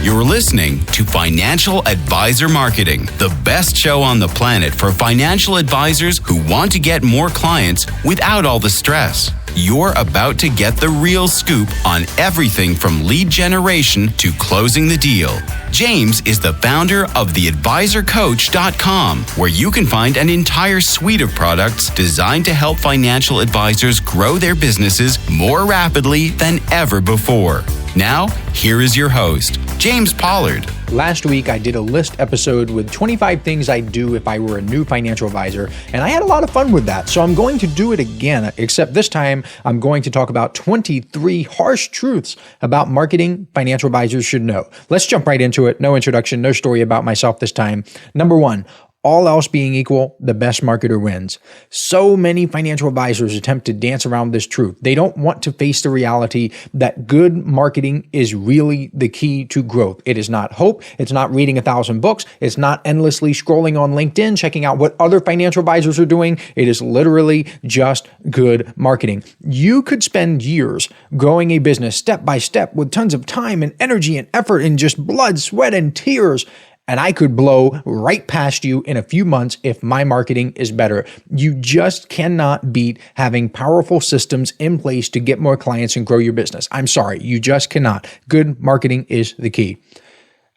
You're listening to Financial Advisor Marketing, the best show on the planet for financial advisors who want to get more clients without all the stress. You're about to get the real scoop on everything from lead generation to closing the deal. James is the founder of theadvisorcoach.com, where you can find an entire suite of products designed to help financial advisors grow their businesses more rapidly than ever before. Now, here is your host, James Pollard. Last week, I did a list episode with 25 things I'd do if I were a new financial advisor, and I had a lot of fun with that. So I'm going to do it again, except this time I'm going to talk about 23 harsh truths about marketing financial advisors should know. Let's jump right into it. No introduction, no story about myself this time. Number one, all else being equal, the best marketer wins. So many financial advisors attempt to dance around this truth. They don't want to face the reality that good marketing is really the key to growth. It is not hope. It's not reading 1,000 books. It's not endlessly scrolling on LinkedIn, checking out what other financial advisors are doing. It is literally just good marketing. You could spend years growing a business step by step with tons of time and energy and effort and just blood, sweat, and tears. And I could blow right past you in a few months if my marketing is better. You just cannot beat having powerful systems in place to get more clients and grow your business. I'm sorry, you just cannot. Good marketing is the key.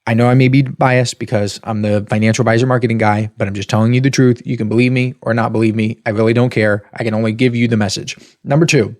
I know I may be biased because I'm the financial advisor marketing guy, but I'm just telling you the truth. You can believe me or not believe me. I really don't care. I can only give you the message. Number two,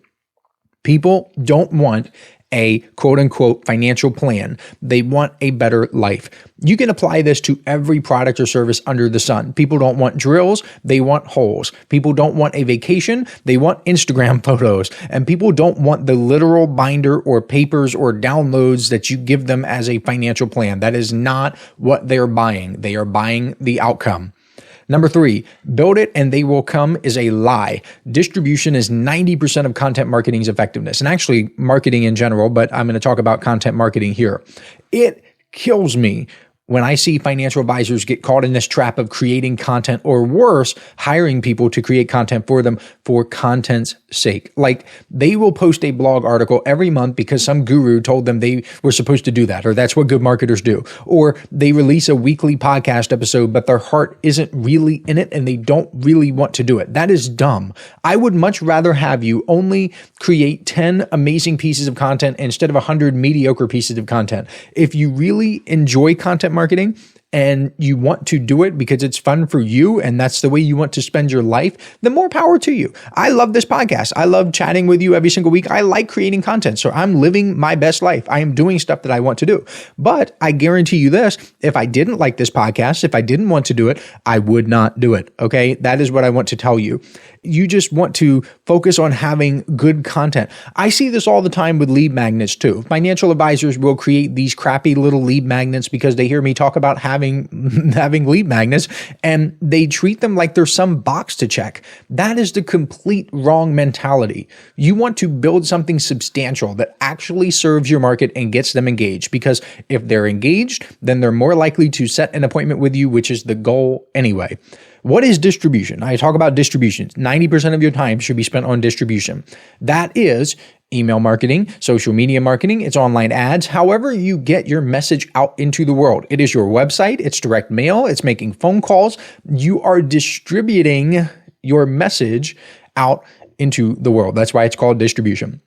people don't want a quote unquote financial plan. They want a better life. You can apply this to every product or service under the sun. People don't want drills. They want holes. People don't want a vacation. They want Instagram photos. And people don't want the literal binder or papers or downloads that you give them as a financial plan. That is not what they're buying. They are buying the outcome. Number three, build it and they will come is a lie. Distribution is 90% of content marketing's effectiveness, and actually marketing in general, but I'm going to talk about content marketing here. It kills me when I see financial advisors get caught in this trap of creating content, or worse, hiring people to create content for them for content's sake. Like, they will post a blog article every month because some guru told them they were supposed to do that, or that's what good marketers do. Or they release a weekly podcast episode, but their heart isn't really in it and they don't really want to do it. That is dumb. I would much rather have you only create 10 amazing pieces of content instead of 100 mediocre pieces of content. If you really enjoy content marketing and you want to do it because it's fun for you and that's the way you want to spend your life, then more power to you. I love this podcast. I love chatting with you every single week. I like creating content. So I'm living my best life. I am doing stuff that I want to do. But I guarantee you this, if I didn't like this podcast, if I didn't want to do it, I would not do it. Okay. That is what I want to tell you. You just want to focus on having good content. I see this all the time with lead magnets too. Financial advisors will create these crappy little lead magnets because they hear me talk about having lead magnets, and they treat them like there's some box to check. That is the complete wrong mentality. You want to build something substantial that actually serves your market and gets them engaged, because if they're engaged, then they're more likely to set an appointment with you, which is the goal anyway. What is distribution? I talk about distribution. 90% of your time should be spent on distribution. That is email marketing, social media marketing, it's online ads, however you get your message out into the world. It is your website, it's direct mail, it's making phone calls. You are distributing your message out into the world. That's why it's called distribution.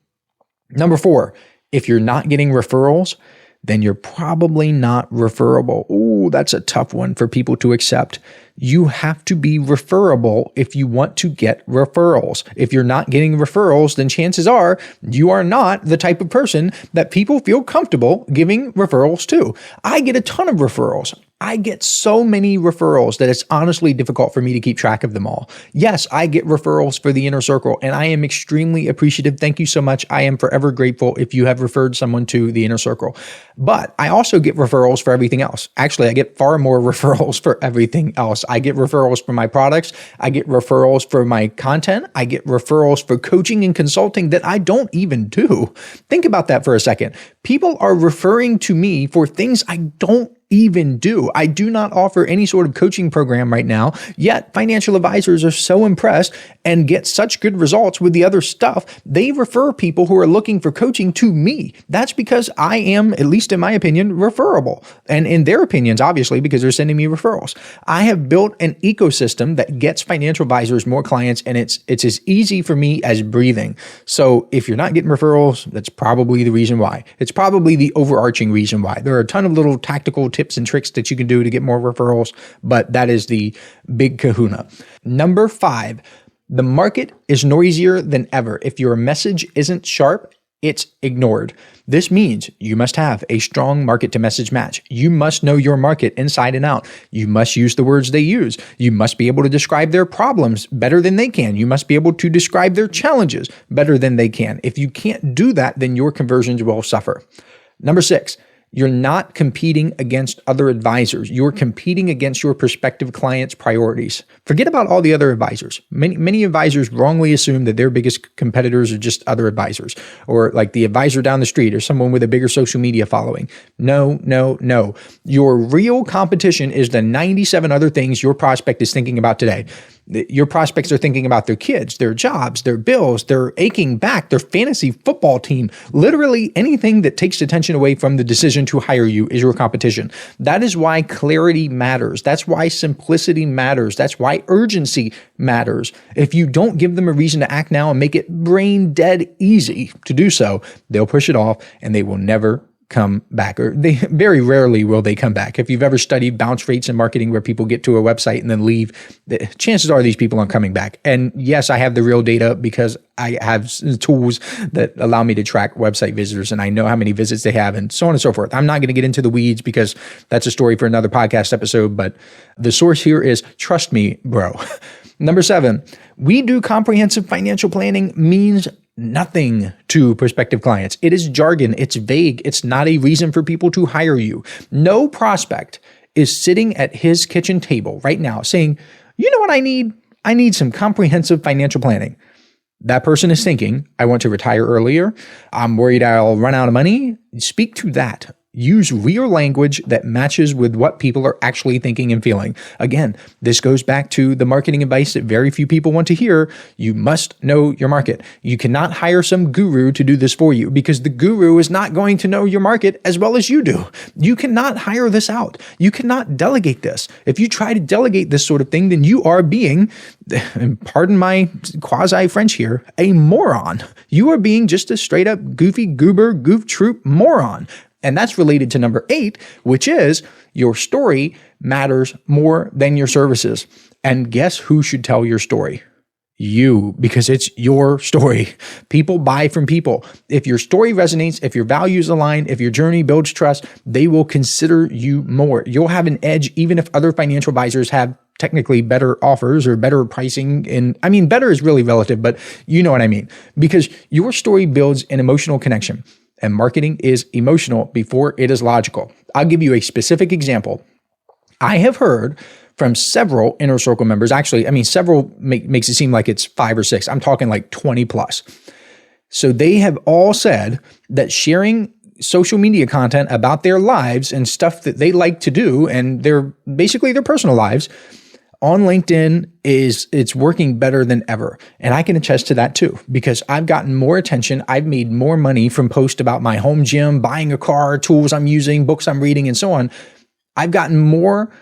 Number four, if you're not getting referrals, then you're probably not referable. Ooh, that's a tough one for people to accept. You have to be referable if you want to get referrals. If you're not getting referrals, then chances are you are not the type of person that people feel comfortable giving referrals to. I get a ton of referrals. I get so many referrals that it's honestly difficult for me to keep track of them all. Yes, I get referrals for the inner circle, and I am extremely appreciative. Thank you so much. I am forever grateful if you have referred someone to the inner circle. But I also get referrals for everything else. Actually, I get far more referrals for everything else. I get referrals for my products. I get referrals for my content. I get referrals for coaching and consulting that I don't even do. Think about that for a second. People are referring to me for things I don't even do. I do not offer any sort of coaching program right now, yet financial advisors are so impressed and get such good results with the other stuff. They refer people who are looking for coaching to me. That's because I am, at least in my opinion, referable. And in their opinions, obviously, because they're sending me referrals. I have built an ecosystem that gets financial advisors more clients, and it's as easy for me as breathing. So if you're not getting referrals, that's probably the reason why. It's probably the overarching reason why. There are a ton of little tactical tips and tricks that you can do to get more referrals, but that is the big kahuna. Number 5, the market is noisier than ever. If your message isn't sharp, it's ignored. This means you must have a strong market to message match. You must know your market inside and out. You must use the words they use. You must be able to describe their problems better than they can. You must be able to describe their challenges better than they can. If you can't do that, then your conversions will suffer. Number 6, you're not competing against other advisors. You're competing against your prospective clients' priorities. Forget about all the other advisors. Many advisors wrongly assume that their biggest competitors are just other advisors, or like the advisor down the street or someone with a bigger social media following. No. Your real competition is the 97 other things your prospect is thinking about today. Your prospects are thinking about their kids, their jobs, their bills, their aching back, their fantasy football team. Literally anything that takes attention away from the decision to hire you is your competition. That is why clarity matters. That's why simplicity matters. That's why urgency matters. If you don't give them a reason to act now and make it brain dead easy to do so, they'll push it off and they will never come back, or they very rarely will they come back. If you've ever studied bounce rates in marketing where people get to a website and then leave, the chances are these people aren't coming back. And yes, I have the real data because I have tools that allow me to track website visitors and I know how many visits they have and so on and so forth. I'm not going to get into the weeds because that's a story for another podcast episode, but the source here is trust me, bro. Number 7, we do comprehensive financial planning means nothing to prospective clients. It is jargon. It's vague. It's not a reason for people to hire you. No prospect is sitting at his kitchen table right now saying, you know what I need? I need some comprehensive financial planning. That person is thinking, I want to retire earlier. I'm worried I'll run out of money. Speak to that. Use real language that matches with what people are actually thinking and feeling. Again, this goes back to the marketing advice that very few people want to hear. You must know your market. You cannot hire some guru to do this for you because the guru is not going to know your market as well as you do. You cannot hire this out. You cannot delegate this. If you try to delegate this sort of thing, then you are being, and pardon my quasi-French here, a moron. You are being just a straight up goofy goober, goof troop moron. And that's related to number 8, which is your story matters more than your services. And guess who should tell your story? You, because it's your story. People buy from people. If your story resonates, if your values align, if your journey builds trust, they will consider you more. You'll have an edge even if other financial advisors have technically better offers or better pricing. And I mean, better is really relative, but you know what I mean. Because your story builds an emotional connection. And marketing is emotional before it is logical. I'll give you a specific example. I have heard from several inner circle members, actually, I mean, several makes it seem like it's 5 or 6. I'm talking like 20 plus. So they have all said that sharing social media content about their lives and stuff that they like to do and basically their personal lives on LinkedIn it's working better than ever. And I can attest to that too, because I've gotten more attention. I've made more money from posts about my home gym, buying a car, tools I'm using, books I'm reading, and so on. I've gotten more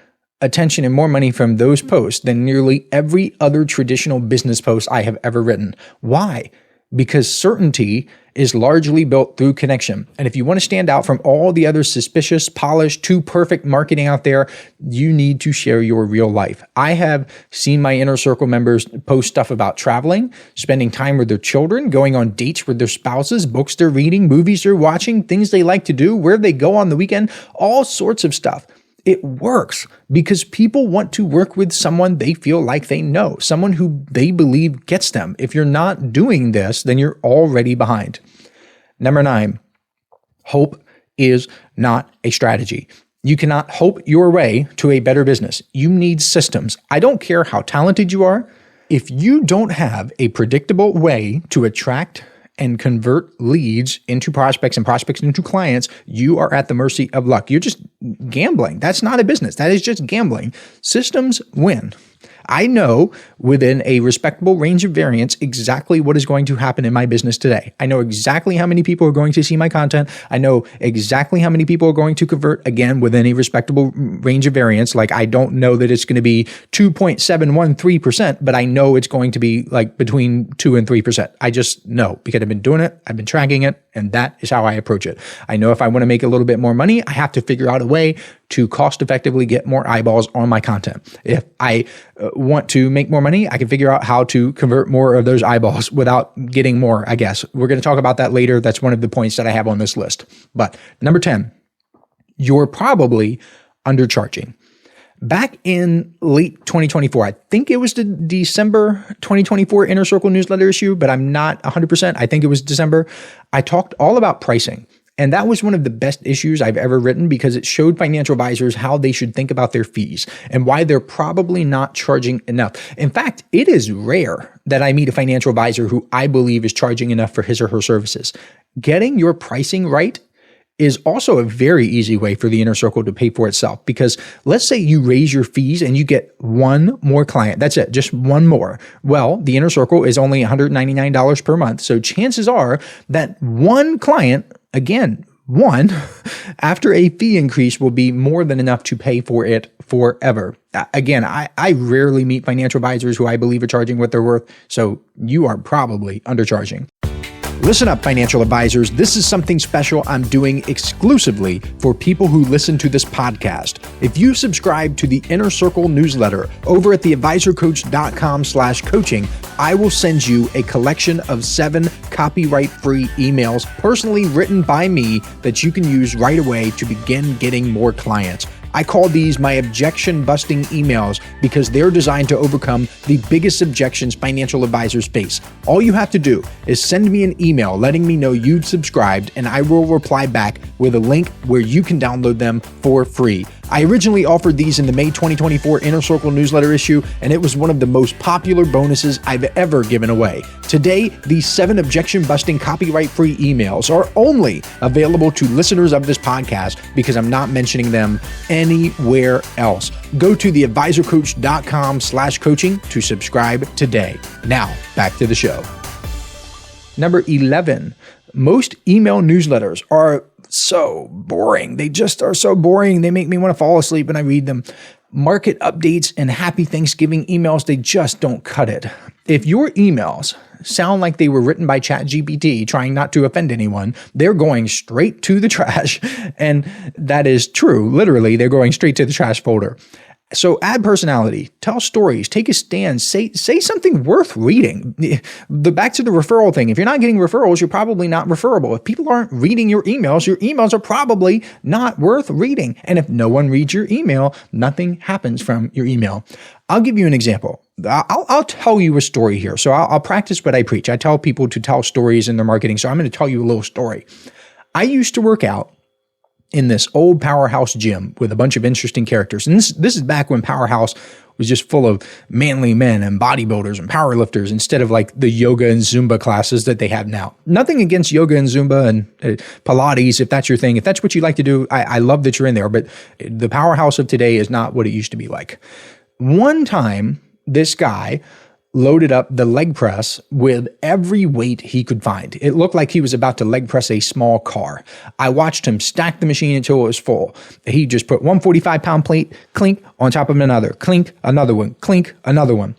attention and more money from those posts than nearly every other traditional business post I have ever written. Why? Because certainty is largely built through connection. And if you want to stand out from all the other suspicious, polished, too perfect marketing out there, you need to share your real life. I have seen my inner circle members post stuff about traveling, spending time with their children, going on dates with their spouses, books they're reading, movies they're watching, things they like to do, where they go on the weekend, all sorts of stuff. It works because people want to work with someone they feel like they know, someone who they believe gets them. If you're not doing this, then you're already behind. Number 9, hope is not a strategy. You cannot hope your way to a better business. You need systems. I don't care how talented you are. If you don't have a predictable way to attract and convert leads into prospects and prospects into clients, you are at the mercy of luck. gambling. That's not a business. That is just gambling. Systems win. I know within a respectable range of variance exactly what is going to happen in my business today. I know exactly how many people are going to see my content. I know exactly how many people are going to convert, again, within a respectable range of variance. Like, I don't know that it's going to be 2.713%, but I know it's going to be like between 2 and 3%. I just know because I've been doing it, I've been tracking it, and that is how I approach it. I know if I want to make a little bit more money, I have to figure out a way to cost effectively get more eyeballs on my content. If I want to make more money, I can figure out how to convert more of those eyeballs without getting more, I guess. We're going to talk about that later. That's one of the points that I have on this list. But number 10, you're probably undercharging. Back in late 2024, I think it was the December 2024 Inner Circle newsletter issue, but I'm not 100%. I think it was December. I talked all about pricing. And that was one of the best issues I've ever written because it showed financial advisors how they should think about their fees and why they're probably not charging enough. In fact, it is rare that I meet a financial advisor who I believe is charging enough for his or her services. Getting your pricing right is also a very easy way for the Inner Circle to pay for itself, because let's say you raise your fees and you get one more client. That's it, just one more. Well, the Inner Circle is only $199 per month. So chances are that one client, again, one, after a fee increase will be more than enough to pay for it forever. Again, I rarely meet financial advisors who I believe are charging what they're worth. So you are probably undercharging. Listen up, financial advisors. This is something special I'm doing exclusively for people who listen to this podcast. If you subscribe to the Inner Circle newsletter over at theadvisorcoach.com/coaching, I will send you a collection of 7 copyright-free emails personally written by me that you can use right away to begin getting more clients. I call these my objection-busting emails because they're designed to overcome the biggest objections financial advisors face. All you have to do is send me an email letting me know you've subscribed, and I will reply back with a link where you can download them for free. I originally offered these in the May 2024 Inner Circle newsletter issue, and it was one of the most popular bonuses I've ever given away. Today, these 7 objection-busting copyright-free emails are only available to listeners of this podcast because I'm not mentioning them anywhere else. Go to theadvisorcoach.com/coaching to subscribe today. Now, back to the show. Number 11, most email newsletters are so boring. They just are so boring. They make me want to fall asleep when I read them. Market updates and happy Thanksgiving emails, they just don't cut it. If your emails sound like they were written by ChatGPT trying not to offend anyone, they're going straight to the trash. And that is true. Literally, they're going straight to the trash folder. So add personality, tell stories, take a stand, say something worth reading. Back to the referral thing. If you're not getting referrals, you're probably not referable. If people aren't reading your emails are probably not worth reading. And if no one reads your email, nothing happens from your email. I'll give you an example. I'll tell you a story here. So I'll practice what I preach. I tell people to tell stories in their marketing. So I'm going to tell you a little story. I used to work out in this old Powerhouse gym with a bunch of interesting characters. And this is back when Powerhouse was just full of manly men and bodybuilders and powerlifters instead of like the yoga and Zumba classes that they have now. Nothing against yoga and Zumba and Pilates, if that's your thing. If that's what you like to do, I love that you're in there. But the Powerhouse of today is not what it used to be like. One time, this guy loaded up the leg press with every weight he could find. It looked like he was about to leg press a small car. I watched him stack the machine until it was full. He just put 145-pound plate, clink, on top of another, clink, another one, clink, another one.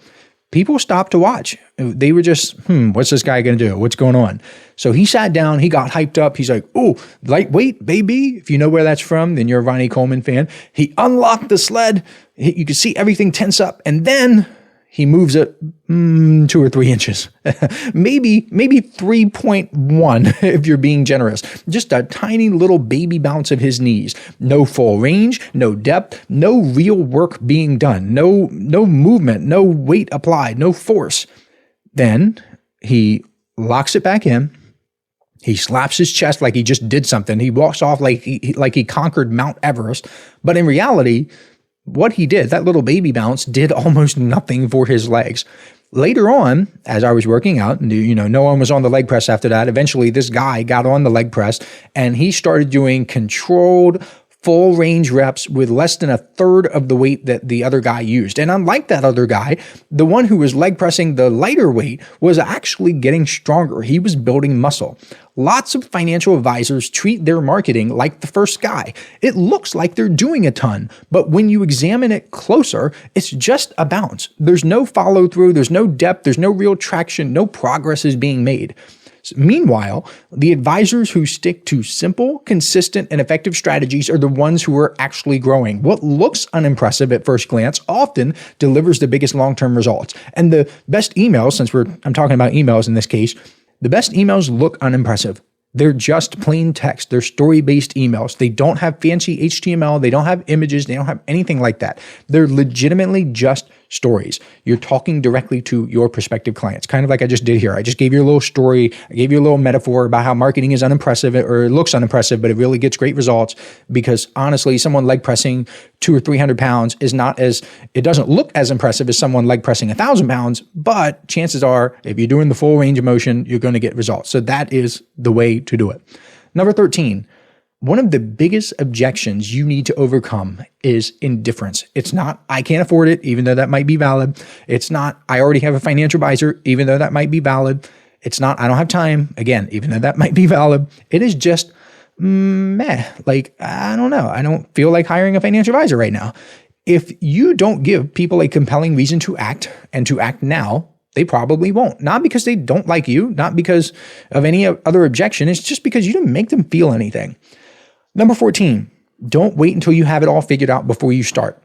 People stopped to watch. They were just, what's this guy going to do? What's going on? So he sat down, he got hyped up. He's like, oh, lightweight, baby. If you know where that's from, then you're a Ronnie Coleman fan. He unlocked the sled. You could see everything tense up. And then he moves it 2 or 3 inches, maybe 3.1 if you're being generous. Just a tiny little baby bounce of his knees. No full range, no depth, no real work being done, no movement, no weight applied, no force. Then he locks it back in. He slaps his chest like he just did something. He walks off like he conquered Mount Everest. But in reality, what he did, that little baby bounce, did almost nothing for his legs. Later on, as I was working out, no one was on the leg press after that. Eventually, this guy got on the leg press and he started doing controlled full range reps with less than a third of the weight that the other guy used. And unlike that other guy, the one who was leg pressing the lighter weight was actually getting stronger. He was building muscle. Lots of financial advisors treat their marketing like the first guy. It looks like they're doing a ton, but when you examine it closer, it's just a bounce. There's no follow through, there's no depth, there's no real traction, no progress is being made. Meanwhile, the advisors who stick to simple, consistent, and effective strategies are the ones who are actually growing. What looks unimpressive at first glance often delivers the biggest long-term results. And the best emails, since I'm talking about emails in this case, the best emails look unimpressive. They're just plain text. They're story-based emails. They don't have fancy HTML. They don't have images. They don't have anything like that. They're legitimately just stories. You're talking directly to your prospective clients, kind of like I just did here. I just gave you a little story. I gave you a little metaphor about how marketing is unimpressive, or it looks unimpressive, but it really gets great results because honestly, someone leg pressing 200 or 300 pounds it doesn't look as impressive as someone leg pressing 1,000 pounds, but chances are if you're doing the full range of motion, you're going to get results. So that is the way to do it. Number 13, one of the biggest objections you need to overcome is indifference. It's not, I can't afford it, even though that might be valid. It's not, I already have a financial advisor, even though that might be valid. It's not, I don't have time, again, even though that might be valid. It is just, meh, like, I don't know. I don't feel like hiring a financial advisor right now. If you don't give people a compelling reason to act and to act now, they probably won't. Not because they don't like you, not because of any other objection. It's just because you didn't make them feel anything. Number 14, don't wait until you have it all figured out before you start.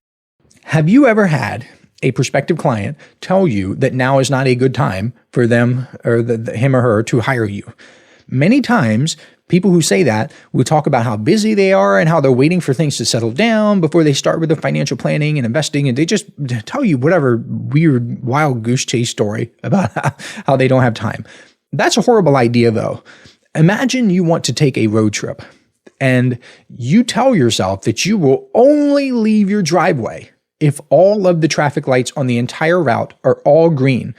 Have you ever had a prospective client tell you that now is not a good time for them or him or her to hire you? Many times, people who say that will talk about how busy they are and how they're waiting for things to settle down before they start with the financial planning and investing. And they just tell you whatever weird, wild goose chase story about how they don't have time. That's a horrible idea, though. Imagine you want to take a road trip and you tell yourself that you will only leave your driveway if all of the traffic lights on the entire route are all green.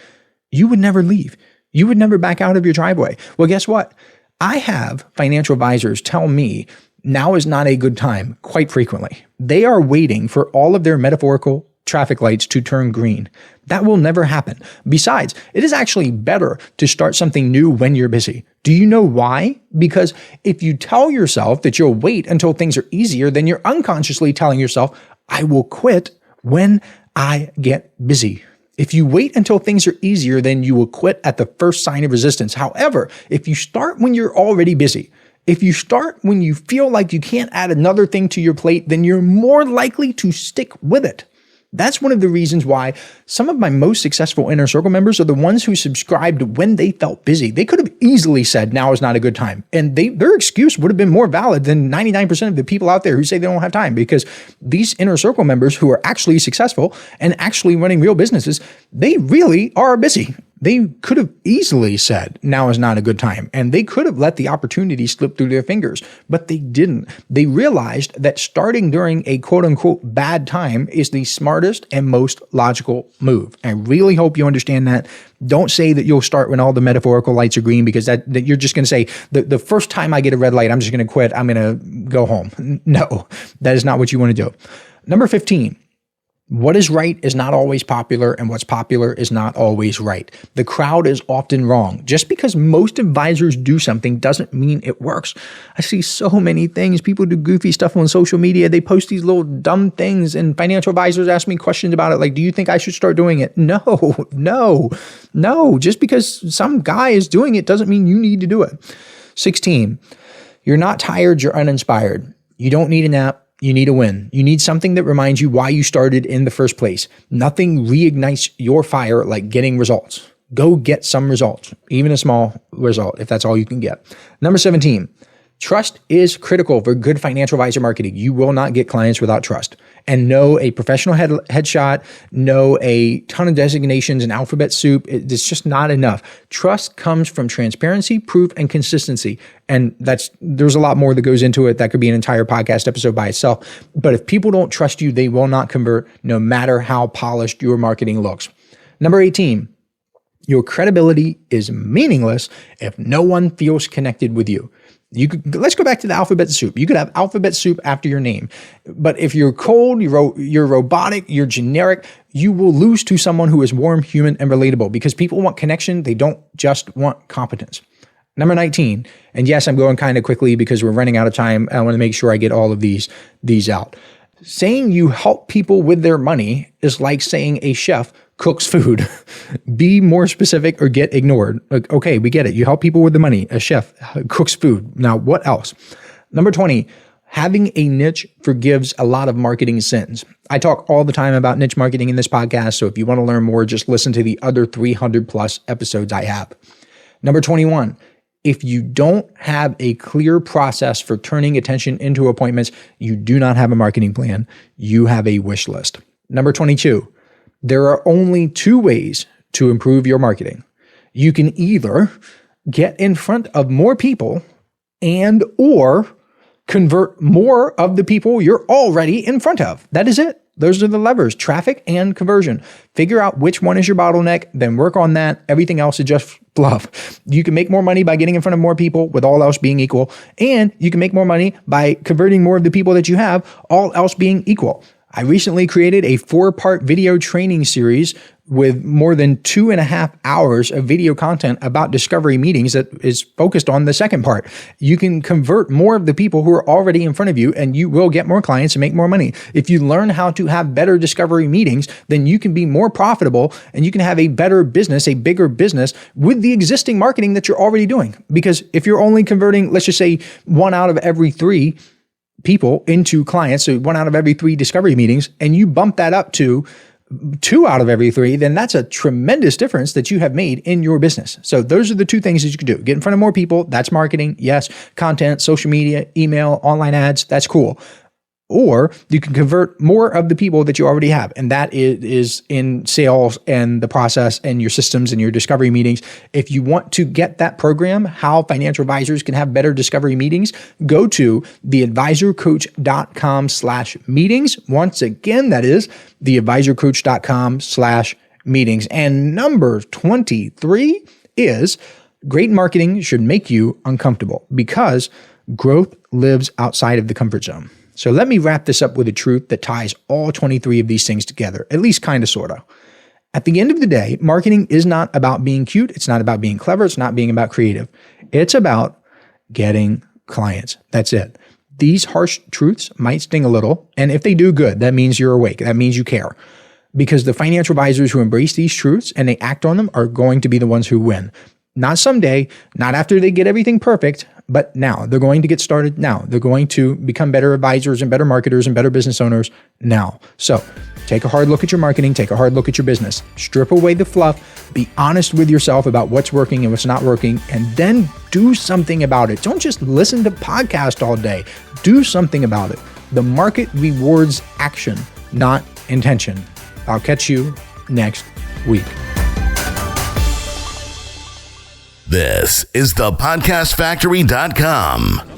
You would never leave. You would never back out of your driveway. Well, guess what? I have financial advisors tell me now is not a good time quite frequently. They are waiting for all of their metaphorical traffic lights to turn green. That will never happen. Besides, it is actually better to start something new when you're busy. Do you know why? Because if you tell yourself that you'll wait until things are easier, then you're unconsciously telling yourself, I will quit when I get busy. If you wait until things are easier, then you will quit at the first sign of resistance. However, if you start when you're already busy, if you start when you feel like you can't add another thing to your plate, then you're more likely to stick with it. That's one of the reasons why some of my most successful Inner Circle members are the ones who subscribed when they felt busy. They could have easily said, now is not a good time. And their excuse would have been more valid than 99% of the people out there who say they don't have time, because these Inner Circle members who are actually successful and actually running real businesses, they really are busy. They could have easily said, now is not a good time. And they could have let the opportunity slip through their fingers, but they didn't. They realized that starting during a quote unquote bad time is the smartest and most logical move. I really hope you understand that. Don't say that you'll start when all the metaphorical lights are green, because that you're just going to say, the first time I get a red light, I'm just going to quit. I'm going to go home. No, that is not what you want to do. Number 15. What is right is not always popular, and what's popular is not always right. The crowd is often wrong. Just because most advisors do something doesn't mean it works. I see so many things. People do goofy stuff on social media. They post these little dumb things, and financial advisors ask me questions about it. Like, do you think I should start doing it? No. Just because some guy is doing it doesn't mean you need to do it. 16, you're not tired, you're uninspired. You don't need a nap. You need a win. You need something that reminds you why you started in the first place. Nothing reignites your fire like getting results. Go get some results, even a small result, if that's all you can get. Number 17, trust is critical for good financial advisor marketing. You will not get clients without trust. And no, a professional headshot, no, a ton of designations and alphabet soup. It's just not enough. Trust comes from transparency, proof, and consistency. And there's a lot more that goes into it. That could be an entire podcast episode by itself. But if people don't trust you, they will not convert, no matter how polished your marketing looks. Number 18, your credibility is meaningless if no one feels connected with you. Let's go back to the alphabet soup. You could have alphabet soup after your name. But if you're cold, you're robotic, you're generic, you will lose to someone who is warm, human, and relatable, because people want connection. They don't just want competence. Number 19, and yes, I'm going kind of quickly because we're running out of time. I want to make sure I get all of these out. Saying you help people with their money is like saying a chef cooks food. Be more specific or get ignored. Okay, we get it. You help people with the money. A chef cooks food. Now, what else? Number 20, having a niche forgives a lot of marketing sins. I talk all the time about niche marketing in this podcast, so if you want to learn more, just listen to the other 300 plus episodes I have. Number 21, if you don't have a clear process for turning attention into appointments, you do not have a marketing plan. You have a wish list. Number 22, there are only two ways to improve your marketing. You can either get in front of more people or convert more of the people you're already in front of. That is it. Those are the levers, traffic and conversion. Figure out which one is your bottleneck, then work on that. Everything else is just fluff. You can make more money by getting in front of more people with all else being equal, and you can make more money by converting more of the people that you have, all else being equal. I recently created a 4-part video training series with more than 2.5 hours of video content about discovery meetings that is focused on the second part. You can convert more of the people who are already in front of you, and you will get more clients and make more money. If you learn how to have better discovery meetings, then you can be more profitable and you can have a better business, a bigger business with the existing marketing that you're already doing. Because if you're only converting, let's just say 1 out of every 3 people into clients, so 1 out of every 3 discovery meetings, and you bump that up to 2 out of every 3, then that's a tremendous difference that you have made in your business. So those are the 2 things that you can do. Get in front of more people. That's marketing. Yes. Content, social media, email, online ads. That's cool. Or you can convert more of the people that you already have. And that is in sales and the process and your systems and your discovery meetings. If you want to get that program, how financial advisors can have better discovery meetings, go to theadvisorcoach.com/meetings. Once again, that is theadvisorcoach.com/meetings. And number 23 is great marketing should make you uncomfortable, because growth lives outside of the comfort zone. So let me wrap this up with a truth that ties all 23 of these things together, at least kind of, sort of. At the end of the day, marketing is not about being cute. It's not about being clever. It's not being about creative. It's about getting clients. That's it. These harsh truths might sting a little. And if they do, good. That means you're awake. That means you care. Because the financial advisors who embrace these truths and they act on them are going to be the ones who win. Not someday, not after they get everything perfect, but now. They're going to get started now. They're going to become better advisors and better marketers and better business owners now. So take a hard look at your marketing, take a hard look at your business, strip away the fluff, be honest with yourself about what's working and what's not working, and then do something about it. Don't just listen to podcasts all day. Do something about it. The market rewards action, not intention. I'll catch you next week. This is thepodcastfactory.com.